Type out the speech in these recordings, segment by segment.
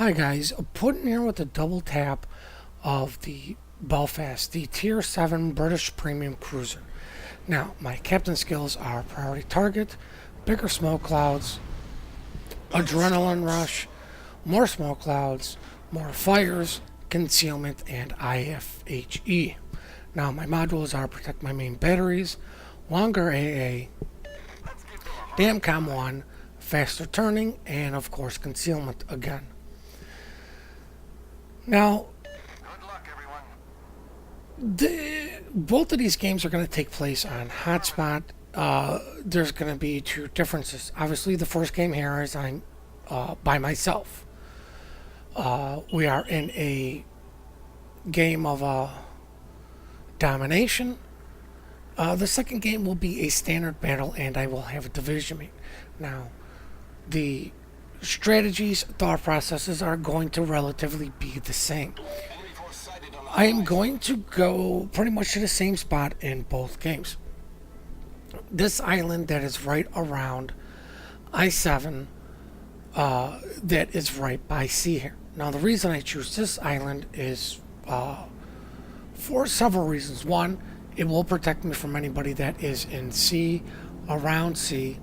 Hi guys, Puddin here with a double tap of the Belfast, the Tier 7 British Premium Cruiser. Now, my captain skills are Priority Target, Bigger Smoke Clouds, Adrenaline Rush, More Smoke Clouds, More Fires, Concealment, and IFHE. Now, my modules are Protect My Main Batteries, Longer AA, Damcom 1, Faster Turning, and of course Concealment again. Now, both of these games are going to take place on Hotspot. There's going to be two differences. Obviously, the first game here is I'm by myself. We are in a game of domination. The second game will be a standard battle, and I will have a division mate. Now, the strategies, thought processes are going to relatively be the same. I am going to go pretty much to the same spot in both games. This island that is right around I-7, that is right by sea here. Now, the reason I choose this island is for several reasons. One, it will protect me from anybody that is in sea, around sea.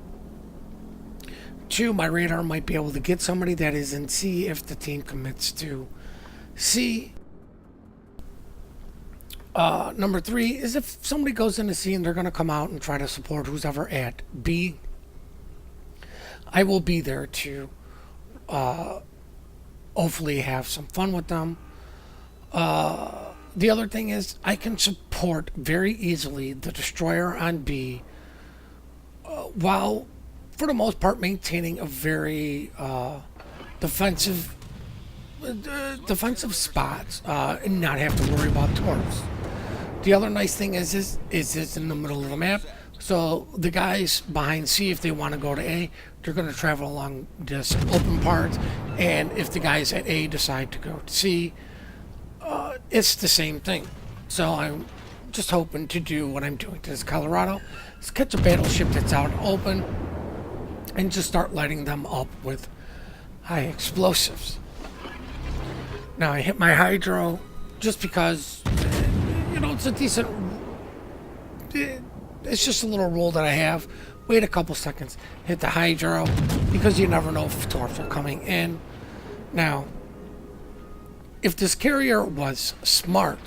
Two, my radar might be able to get somebody that is in sea if the team commits to sea. Number three is if somebody goes into sea and they're going to come out and try to support who's ever at B, I will be there to hopefully have some fun with them. The other thing is I can support very easily the destroyer on B while for the most part maintaining a very defensive spots and not have to worry about torps. The other nice thing is it's in the middle of the map, so the guys behind C, if they want to go to A, they're going to travel along this open part, and if the guys at A decide to go to C, it's the same thing. So I'm just hoping to do what I'm doing to this Colorado, is catch a battleship that's out open and just start lighting them up with high explosives. Now I hit my hydro just because, it's a decent, it's just a little rule that I have. Wait a couple seconds, hit the hydro, because you never know if torps are coming in. Now, if this carrier was smart,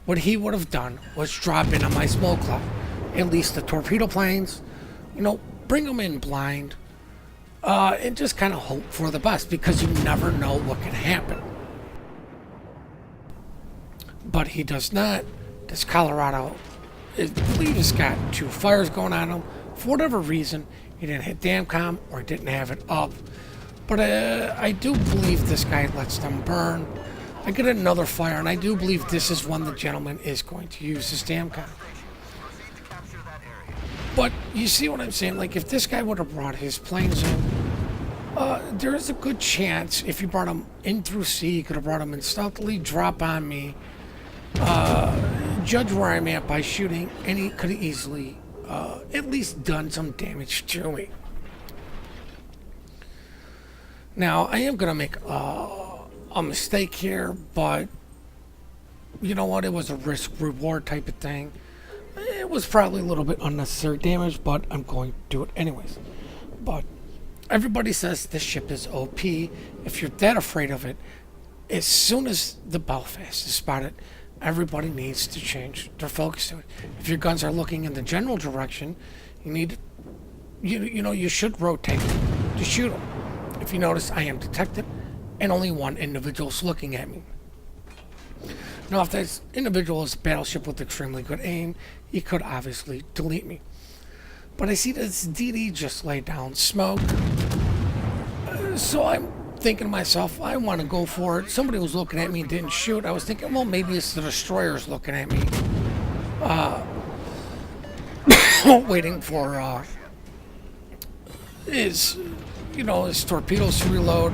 what he would have done was drop in on my smoke cloud. At least the torpedo planes, bring them in blind, and just kind of hope for the best, because you never know what can happen. But he does not. This Colorado, I believe, has got two fires going on him. For whatever reason, he didn't hit Damcom or didn't have it up. But I do believe this guy lets them burn. I get another fire, and I do believe this is when the gentleman is going to use his Damcom. But you see what I'm saying? Like, if this guy would have brought his planes in, there is a good chance if you brought him in through sea, you could have brought him in stealthily, drop on me, judge where I'm at by shooting, and he could have easily at least done some damage to me. Now, I am going to make a mistake here, but you know what? It was a risk-reward type of thing. It was probably a little bit unnecessary damage, but I'm going to do it anyways. But everybody says this ship is OP. If you're that afraid of it, as soon as the Belfast is spotted, everybody needs to change their focus to it. If your guns are looking in the general direction, you need, you should rotate to shoot them. If you notice, I am detected, and only one individual is looking at me. Now, if this individual is a battleship with extremely good aim, he could obviously delete me. But I see this DD just laid down smoke. So I'm thinking to myself, I want to go for it. Somebody was looking at me and didn't shoot. I was thinking, well, maybe it's the destroyers looking at me. Waiting for his torpedoes to reload.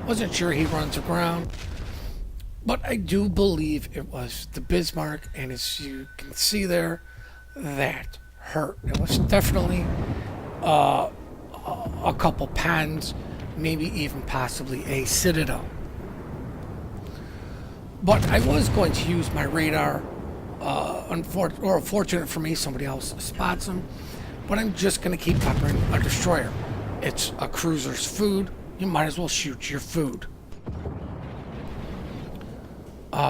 Wasn't sure he runs aground. But I do believe it was the Bismarck, and as you can see there, that hurt. It was definitely a couple pans maybe even possibly a citadel. But I was going to use my radar. Fortunate for me, somebody else spots him. But I'm just going to keep peppering a destroyer. It's a cruiser's food. You might as well shoot your food.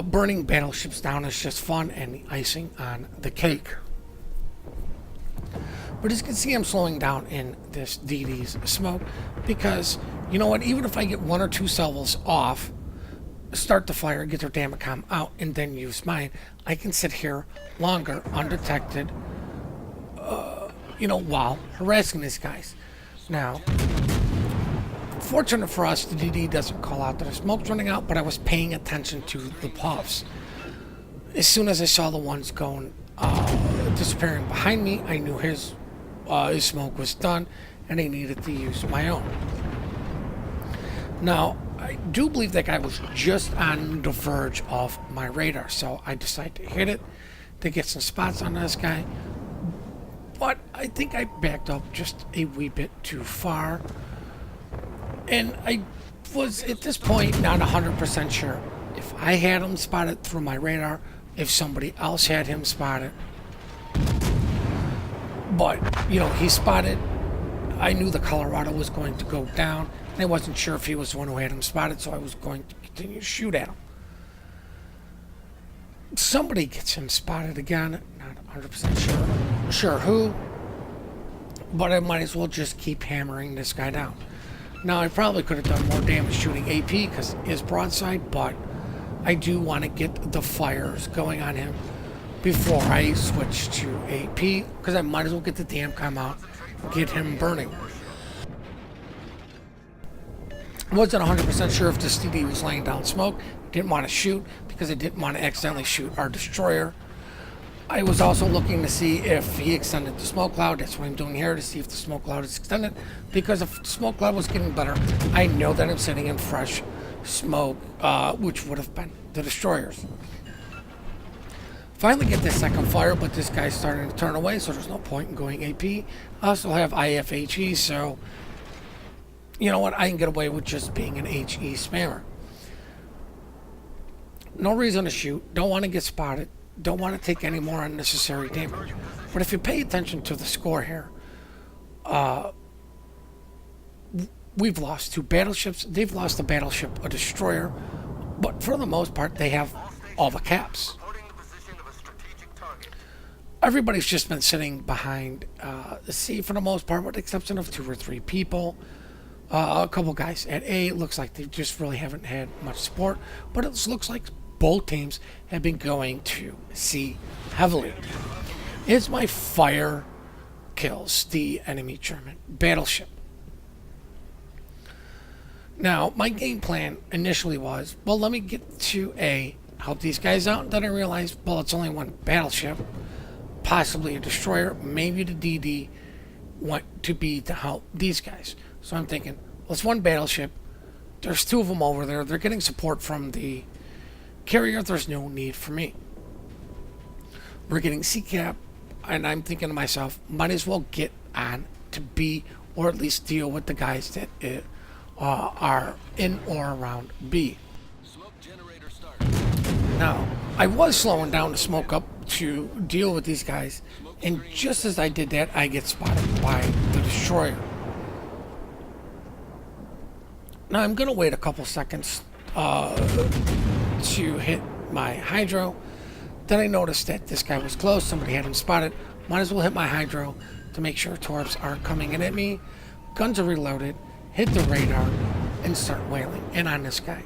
Burning battleships down is just fun and the icing on the cake. But as you can see, I'm slowing down in this DD's smoke because, you know what, even if I get 1 or 2 salvos off, start the fire, get their damn comm out, and then use mine, I can sit here longer, undetected, while harassing these guys. Now, fortunate for us, the DD doesn't call out that the smoke's running out, but I was paying attention to the puffs. As soon as I saw the ones going, disappearing behind me, I knew his smoke was done, and I needed to use my own. Now, I do believe that guy was just on the verge of my radar, so I decided to hit it to get some spots on this guy. But I think I backed up just a wee bit too far. And I was, at this point, not 100% sure if I had him spotted through my radar, if somebody else had him spotted. But, he spotted. I knew the Colorado was going to go down. And I wasn't sure if he was the one who had him spotted, so I was going to continue to shoot at him. Somebody gets him spotted again. Not 100% sure who. But I might as well just keep hammering this guy down. Now, I probably could have done more damage shooting AP because it is broadside, but I do want to get the fires going on him before I switch to AP, because I might as well get the damn comm out, get him burning. I wasn't 100% sure if the DD was laying down smoke. Didn't want to shoot because I didn't want to accidentally shoot our destroyer. I was also looking to see if he extended the smoke cloud. That's what I'm doing here, to see if the smoke cloud is extended. Because if the smoke cloud was getting better, I know that I'm sitting in fresh smoke, which would have been the destroyers. Finally get this second fire, but this guy's starting to turn away, so there's no point in going AP. I also have IFHE, so you know what? I can get away with just being an HE spammer. No reason to shoot. Don't want to get spotted. Don't want to take any more unnecessary damage. But if you pay attention to the score here, we've lost 2 battleships. They've lost a battleship, a destroyer. But for the most part, they have all the caps. Everybody's just been sitting behind the sea for the most part, with the exception of 2 or 3 people. A couple guys at A. It looks like they just really haven't had much support. But it looks like both teams have been going to C heavily. It's my fire kills the enemy German battleship. Now, my game plan initially was, well, let me get to A, help these guys out. Then I realized, well, it's only 1 battleship, possibly a destroyer, maybe the DD want to be to help these guys. So I'm thinking, well, it's 1 battleship. There's 2 of them over there. They're getting support from the carrier. There's no need for me. We're getting C-cap, and I'm thinking to myself, might as well get on to B, or at least deal with the guys that are in or around B. Now, I was slowing down to smoke up to deal with these guys, and just as I did that, I get spotted by the destroyer. Now, I'm going to wait a couple seconds to hit my hydro. Then I noticed that this guy was close. Somebody had him spotted. Might as well hit my hydro to make sure torps aren't coming in at me. Guns are reloaded. Hit the radar and start wailing in on this guy.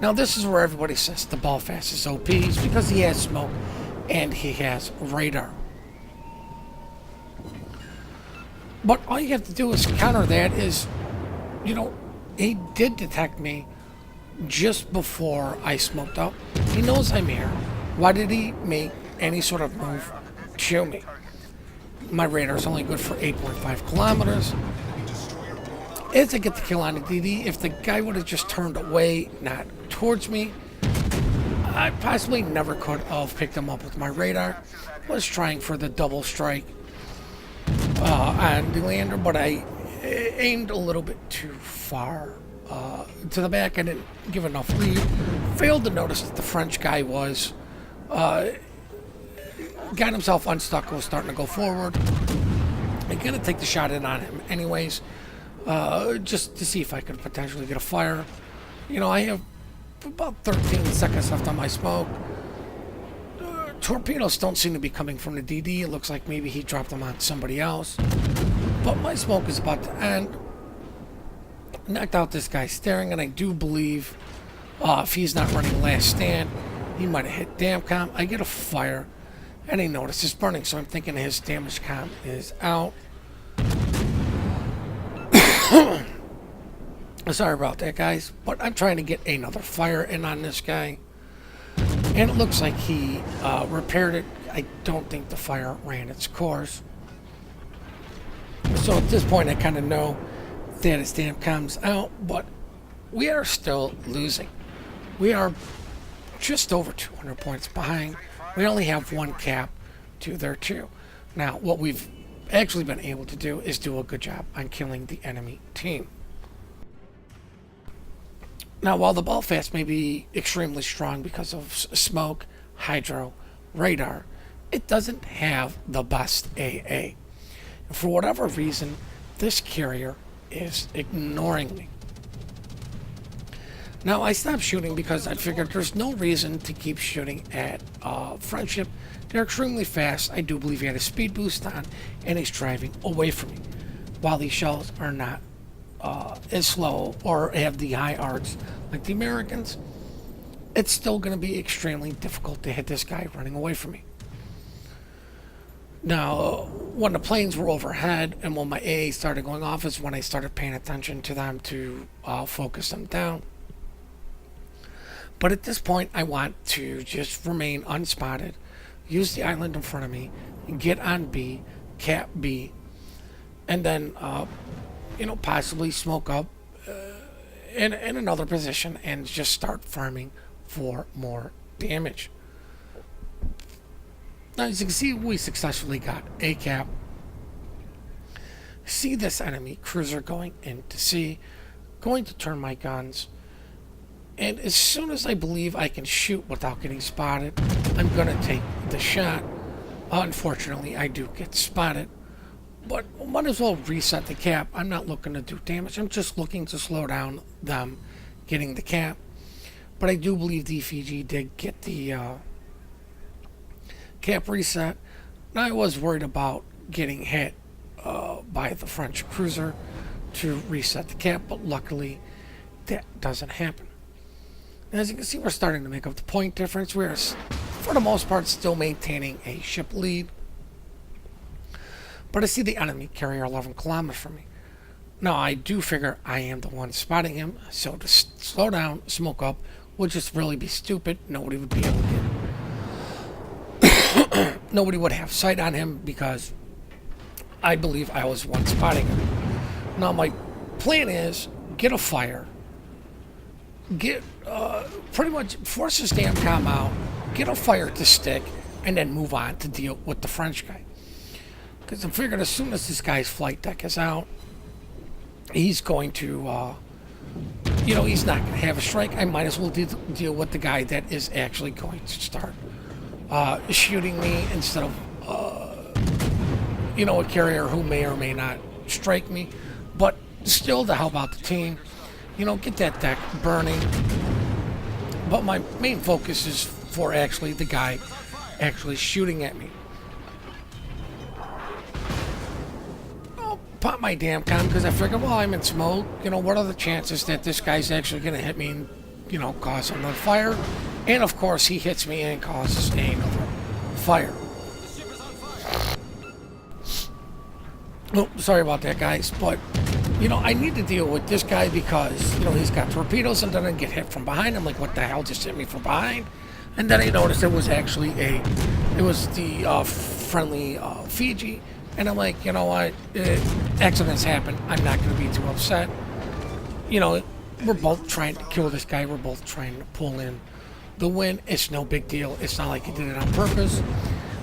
Now, this is where everybody says the Belfast is OP. It's because he has smoke and he has radar. But all you have to do is counter that is, he did detect me just before I smoked up. He knows I'm here. Why did he make any sort of move to me? My radar is only good for 8.5 kilometers. As I get the kill on the DD, if the guy would have just turned away, not towards me, I possibly never could have picked him up with my radar. I was trying for the double strike on the lander, but aimed a little bit too far to the back. I didn't give enough lead. Failed to notice that the French guy was got himself unstuck, was starting to go forward. I'm gonna take the shot in on him anyways, just to see if I could potentially get a fire. You know, I have about 13 seconds left on my smoke. Torpedoes don't seem to be coming from the DD. It looks like maybe he dropped them on somebody else. But my smoke is about to end. Knocked out this guy staring, and I do believe if he's not running last stand, he might have hit dam com. I get a fire, and I notice it's burning, so I'm thinking his damage com is out. Sorry about that, guys, but I'm trying to get another fire in on this guy. And it looks like he repaired it. I don't think the fire ran its course. So at this point, I kind of know that his dam com's out, but we are still losing. We are just over 200 points behind. We only have one cap to their two. Now, what we've actually been able to do is do a good job on killing the enemy team. Now, while the Belfast may be extremely strong because of smoke, hydro, radar, it doesn't have the best AA. And for whatever reason, this carrier is ignoring me. Now, I stopped shooting because I figured there's no reason to keep shooting at Friendship. They're extremely fast. I do believe he had a speed boost on, and he's driving away from me. While these shells are not as slow or have the high arcs like the Americans, it's still going to be extremely difficult to hit this guy running away from me. Now, when the planes were overhead and when my AA started going off is when I started paying attention to them to focus them down. But at this point, I want to just remain unspotted, use the island in front of me, and get on B, cap B, and then possibly smoke up in another position and just start farming for more damage. Now, as you can see, we successfully got a cap. See this enemy cruiser going into sea, going to turn my guns, and as soon as I believe I can shoot without getting spotted, I'm going to take the shot. Unfortunately, I do get spotted. But might as well reset the cap. I'm not looking to do damage. I'm just looking to slow down them getting the cap. But I do believe the Fiji did get the cap reset. Now, I was worried about getting hit by the French cruiser to reset the cap, but luckily that doesn't happen. And as you can see, we're starting to make up the point difference. We're, for the most part, still maintaining a ship lead. But I see the enemy carrier 11 kilometers from me. Now, I do figure I am the one spotting him, so to slow down, smoke up, would just really be stupid. Nobody would be able to get... Nobody would have sight on him because I believe I was the one spotting him. Now, my plan is get a fire, get pretty much force his damn comm out, get a fire to stick, and then move on to deal with the French guy. Because I'm figuring as soon as this guy's flight deck is out, he's going to, he's not going to have a strike. I might as well deal with the guy that is actually going to start shooting me instead of, a carrier who may or may not strike me. But still to help out the team, get that deck burning. But my main focus is for actually the guy actually shooting at me. Pop my damn com because I figured, well, I'm in smoke. What are the chances that this guy's actually going to hit me and, cause another fire? And of course, he hits me and causes another fire. Oh, sorry about that, guys. But, I need to deal with this guy because, he's got torpedoes and then I get hit from behind. I'm like, what the hell just hit me from behind? And then I noticed it was actually the friendly Fiji. And I'm like, you know what? Accidents happen. I'm not going to be too upset. We're both trying to kill this guy. We're both trying to pull in the win. It's no big deal. It's not like he did it on purpose.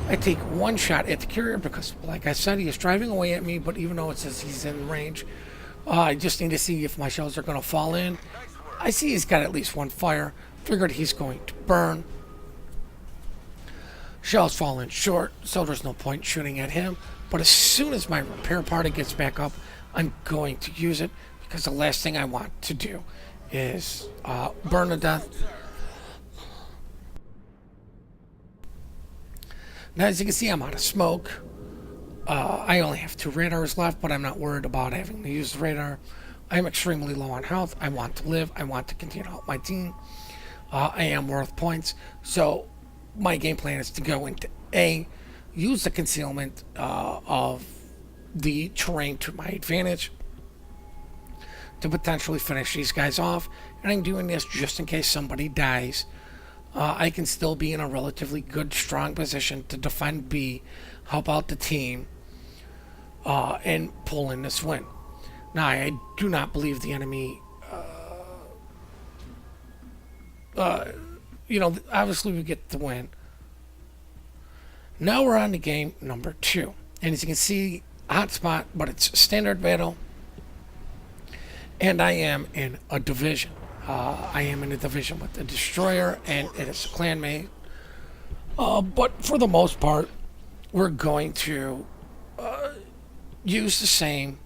I take one shot at the carrier because, like I said, he is driving away at me. But even though it says he's in range, I just need to see if my shells are going to fall in. I see he's got at least one fire. Figured he's going to burn. Shells fall in short, so there's no point shooting at him. But as soon as my repair party gets back up, I'm going to use it, because the last thing I want to do is burn to death. Now, as you can see, I'm out of smoke. I only have 2 radars left, but I'm not worried about having to use the radar. I'm extremely low on health. I want to live. I want to continue to help my team. I am worth points. So my game plan is to go into A, use the concealment of the terrain to my advantage to potentially finish these guys off. And I'm doing this just in case somebody dies. I can still be in a relatively good, strong position to defend B, help out the team, and pull in this win. Now, I do not believe the enemy, obviously we get the win. Now we're on to game number 2. And as you can see, hotspot, but it's standard battle. And I am in a division. I am in a division with the destroyer, and it is a clanmate. But for the most part, we're going to use the same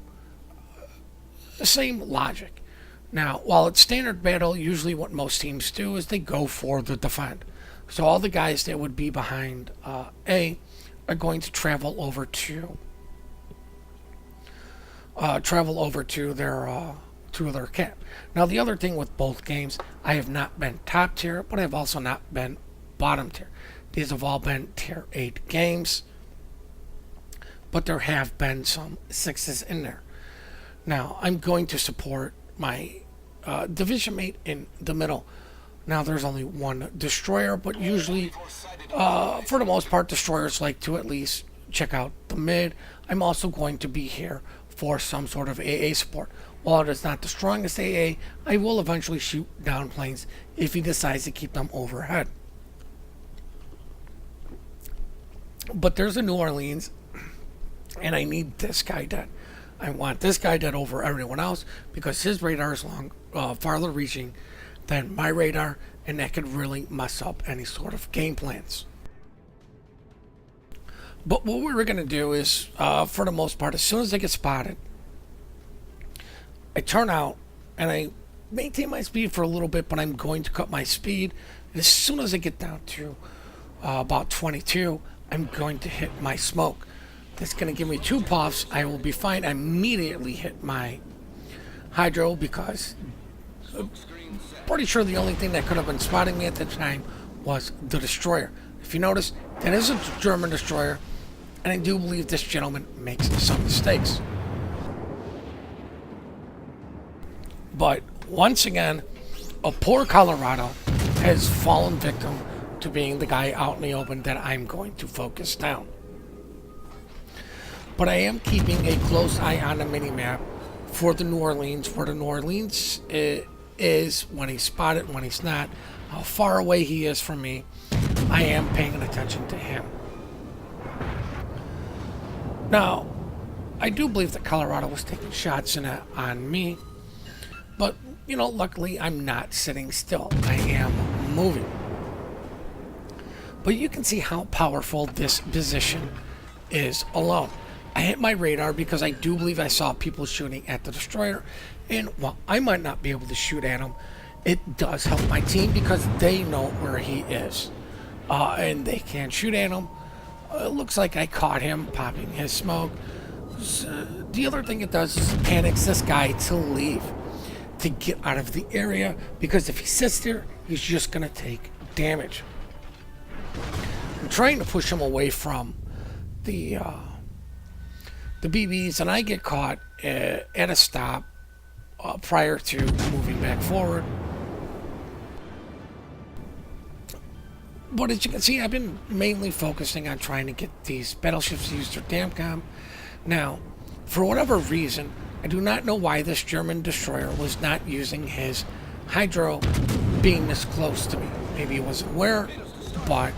logic. Now, while it's standard battle, usually what most teams do is they go for the defend. So all the guys that would be behind A are going to travel over to their camp. Now, the other thing with both games, I have not been top tier, but I've also not been bottom tier. These have all been tier 8 games, but there have been some 6s in there. Now, I'm going to support my division mate in the middle. Now, there's only one destroyer, but usually, for the most part, destroyers like to at least check out the mid. I'm also going to be here for some sort of AA support. While it is not the strongest AA, I will eventually shoot down planes if he decides to keep them overhead. But there's a New Orleans, and I need this guy dead. I want this guy dead over everyone else, because his radar is farther reaching than my radar, and that could really mess up any sort of game plans. But what we were going to do is, for the most part, as soon as I get spotted, I turn out and I maintain my speed for a little bit, but I'm going to cut my speed. And as soon as I get down to about 22, I'm going to hit my smoke. That's going to give me 2 puffs. I will be fine. I immediately hit my hydro, because I'm pretty sure the only thing that could have been spotting me at the time was the destroyer. If you notice, that is a German destroyer, and I do believe this gentleman makes some mistakes. But once again, a poor Colorado has fallen victim to being the guy out in the open that I'm going to focus down. But I am keeping a close eye on the minimap for the New Orleans, where the New Orleans is when he's spotted, when he's not, how far away he is from me. I am paying attention to him. Now, I do believe that Colorado was taking shots on me. But, luckily I'm not sitting still. I am moving. But you can see how powerful this position is alone. I hit my radar because I do believe I saw people shooting at the destroyer. And while I might not be able to shoot at him, it does help my team because they know where he is. And they can't shoot at him. It looks like I caught him popping his smoke. So the other thing it does is it panics this guy to leave, to get out of the area, because if he sits there, he's just going to take damage. I'm trying to push him away from the BBs, and I get caught at a stop prior to moving back forward. But as you can see, I've been mainly focusing on trying to get these battleships to use their damcom. Now, for whatever reason, I do not know why this German destroyer was not using his hydro being this close to me. Maybe he wasn't aware, but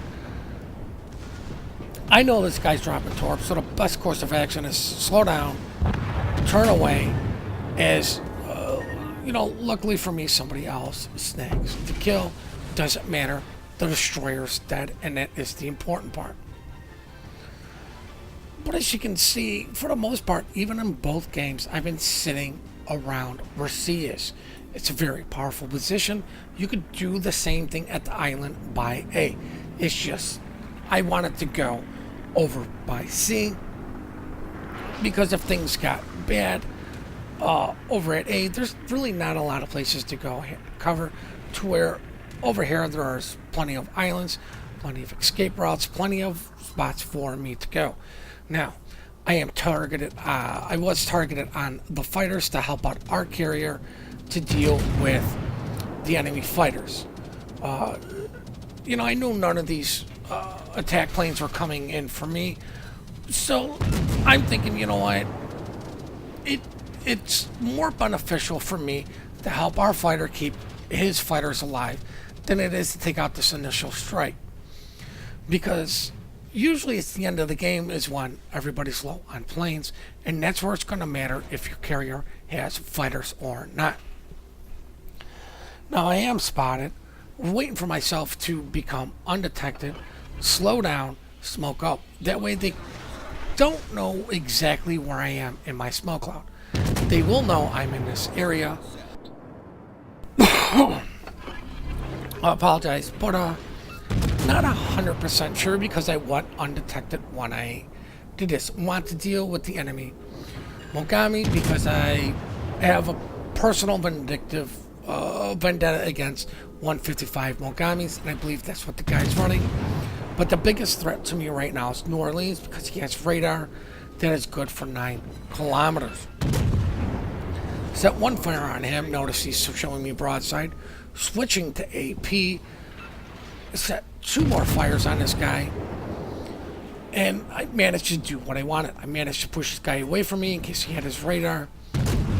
I know this guy's dropping torps, so the best course of action is slow down, turn away, As luckily for me, somebody else snags the kill. Doesn't matter. The destroyer's dead, and that is the important part. But as you can see, for the most part, even in both games, I've been sitting around where C is. It's a very powerful position. You could do the same thing at the island by A. It's just, I wanted to go over by C, because if things got bad over at A, there's really not a lot of places to go cover, to where over here there's plenty of islands, plenty of escape routes, plenty of spots for me to go. Now, I was targeted on the fighters to help out our carrier to deal with the enemy fighters. I knew none of these attack planes were coming in for me, so I'm thinking, you know what, it's more beneficial for me to help our fighter keep his fighters alive than it is to take out this initial strike. Because usually it's the end of the game is when everybody's low on planes, and that's where it's going to matter if your carrier has fighters or not. Now I am spotted, waiting for myself to become undetected, slow down, smoke up. That way they don't know exactly where I am in my smoke cloud. They will know I'm in this area. I apologize, but not 100% sure, because I went undetected when I did this. Want to deal with the enemy Mogami, because I have a personal vendetta against 155 Mogamis, and I believe that's what the guy's running. But the biggest threat to me right now is New Orleans, because he has radar that is good for 9 kilometers. Set one fire on him. Notice he's showing me broadside. Switching to AP. Set 2 more fires on this guy. And I managed to do what I wanted. I managed to push this guy away from me in case he had his radar.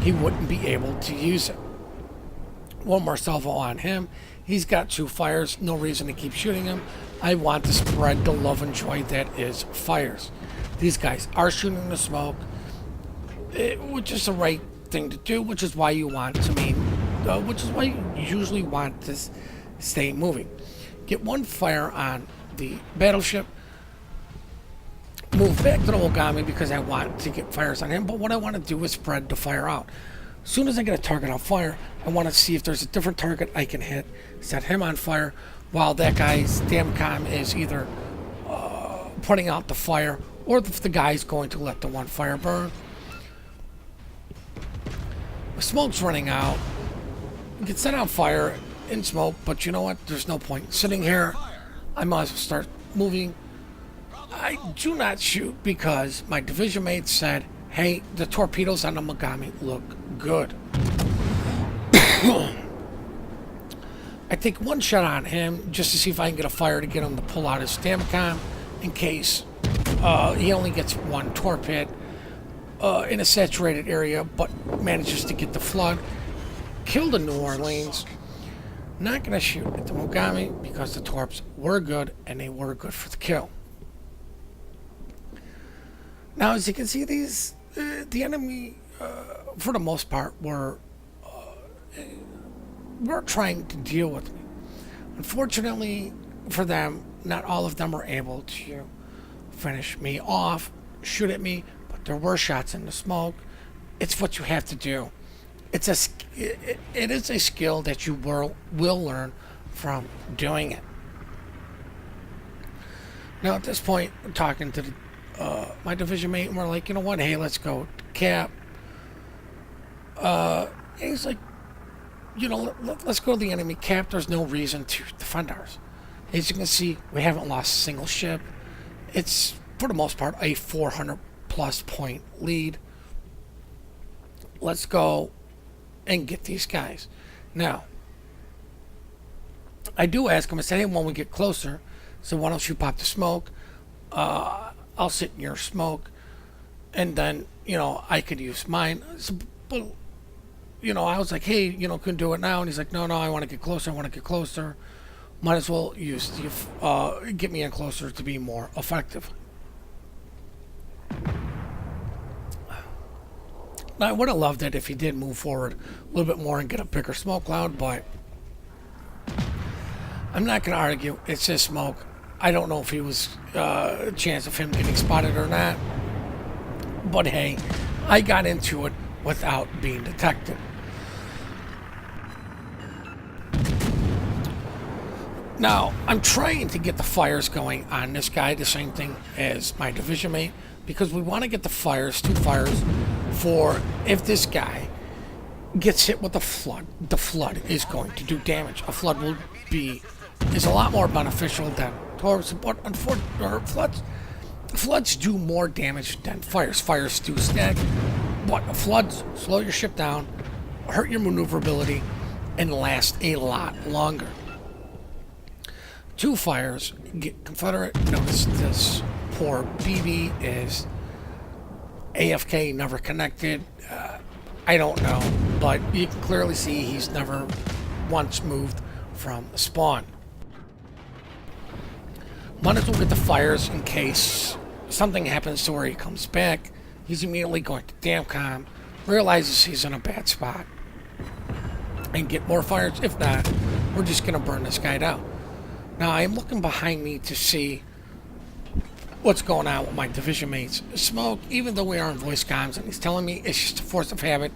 He wouldn't be able to use it. One more salvo on him. He's got 2 fires. No reason to keep shooting him. I want to spread the love and joy that is fires. These guys are shooting the smoke, which is the right thing to do, which is why you usually want to stay moving. Get 1 fire on the battleship, move back to the Mogami because I want to get fires on him, but what I want to do is spread the fire out. As soon as I get a target on fire, I want to see if there's a different target I can hit, set him on fire, while that guy's damcom is either putting out the fire, or if the guy's going to let the 1 fire burn. The smoke's running out. You can set on fire in smoke, but you know what? There's no point sitting here. I might as well start moving. I do not shoot because my division mate said, hey, the torpedoes on the Mogami look good. I take 1 shot on him just to see if I can get a fire to get him to pull out his damcom in case he only gets 1 torped in a saturated area, but manages to get the flood. Kill the New Orleans. Not going to shoot at the Mogami because the torps were good, and they were good for the kill. Now, as you can see, these the enemy, for the most part, were trying to deal with me. Unfortunately for them, not all of them were able to finish me off, shoot at me, but there were shots in the smoke. It's what you have to do. It is a skill that you will learn from doing it. Now at this point, I'm talking to my division mate, and we're like, you know what? Hey, let's go cap. And he's like, let's go to the enemy cap. There's no reason to defend ours. As you can see, we haven't lost a single ship. It's, for the most part, a 400 plus point lead. Let's go and get these guys. Now, I do ask him, I said, hey, when we get closer, so why don't you pop the smoke? I'll sit in your smoke, and then, I could use mine. So, but, I was like, hey, can do it now? And he's like, no, I want to get closer. Might as well use get me in closer to be more effective. Now, I would have loved it if he did move forward a little bit more and get a bigger smoke cloud, but I'm not going to argue. It's just smoke. I don't know if he was a chance of him getting spotted or not. But hey, I got into it without being detected. Now, I'm trying to get the fires going on this guy, the same thing as my division mate, because we want to get the fires, 2 fires, for if this guy gets hit with a flood, the flood is going to do damage. A flood is a lot more beneficial than torps, but unfortunately, floods do more damage than fires. Fires do stack, but floods slow your ship down, hurt your maneuverability, and last a lot longer. 2 fires get Confederate. Notice this poor BB is AFK, never connected. I don't know, but you can clearly see he's never once moved from spawn. Might as well get the fires in case something happens to where he comes back. He's immediately going to Damcom, realizes he's in a bad spot, and get more fires. If not, we're just going to burn this guy down. Now, I'm looking behind me to see what's going on with my division mates. Smoke, even though we are on voice comms, and he's telling me it's just a force of habit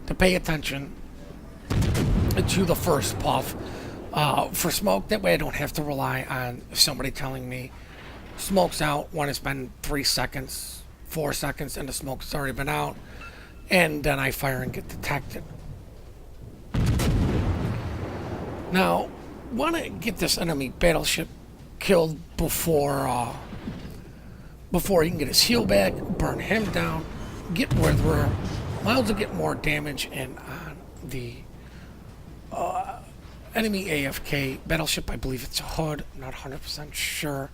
to pay attention to the first puff for smoke. That way I don't have to rely on somebody telling me smoke's out when it's been 3 seconds, 4 seconds, and the smoke's already been out, and then I fire and get detected. Now, want to get this enemy battleship killed before he can get his heal back, burn him down, get Witherer, miles to get more damage, and on the enemy AFK battleship, I believe it's a Hood, I'm not 100% sure.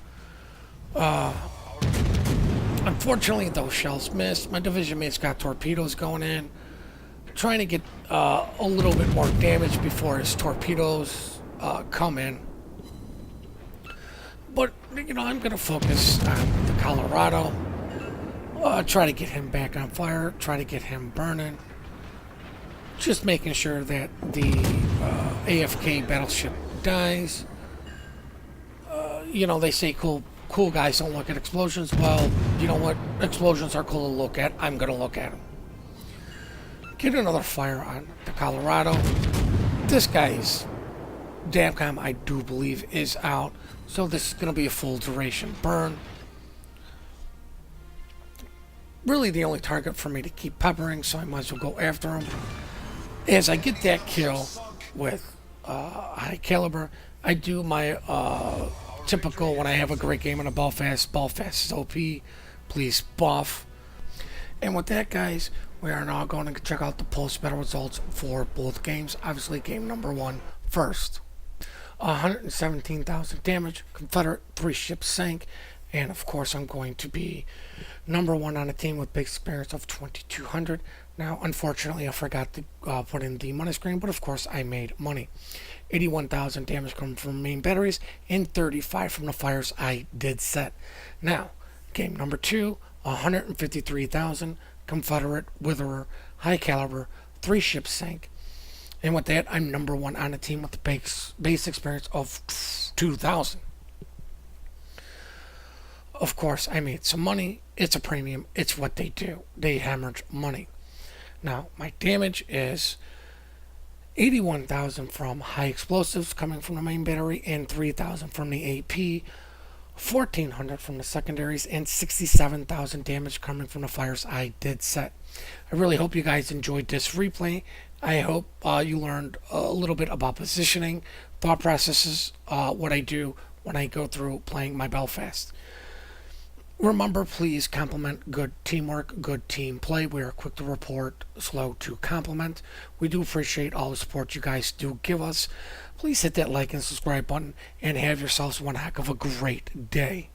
Unfortunately, those shells missed. My division mate's got torpedoes going in, trying to get a little bit more damage before his torpedoes come in. But, you know, I'm going to focus on the Colorado, try to get him back on fire, try to get him burning, just making sure that the AFK battleship dies. You know, they say cool guys don't look at explosions. Well, you know what? Explosions are cool to look at. I'm going to look at them. Get another fire on the Colorado. This guy's Damcom, I do believe, is out, so this is going to be a full duration burn. Really the only target for me to keep peppering, so I might as well go after him. As I get that kill with high caliber, I do my typical when I have a great game in a Belfast is OP, please buff. And with that, guys, we are now going to check out the post-battle results for both games. Obviously, game number 1 first. 117,000 damage, Confederate 3 ships sank, and of course I'm going to be number 1 on a team with big experience of 2,200. Now, unfortunately, I forgot to put in the money screen, but of course I made money. 81,000 damage coming from main batteries, and 35 from the fires I did set. Now, game number 2, 153,000, Confederate Witherer, high caliber, 3 ships sank. And with that, I'm number 1 on a team with the base experience of 2,000. Of course, I made some money. It's a premium. It's what they do. They hemorrhage money. Now, my damage is 81,000 from high explosives coming from the main battery, and 3,000 from the AP, 1,400 from the secondaries, and 67,000 damage coming from the fires I did set. I really hope you guys enjoyed this replay. I hope you learned a little bit about positioning, thought processes, what I do when I go through playing my Belfast. Remember, please compliment good teamwork, good team play. We are quick to report, slow to compliment. We do appreciate all the support you guys do give us. Please hit that like and subscribe button and have yourselves one heck of a great day.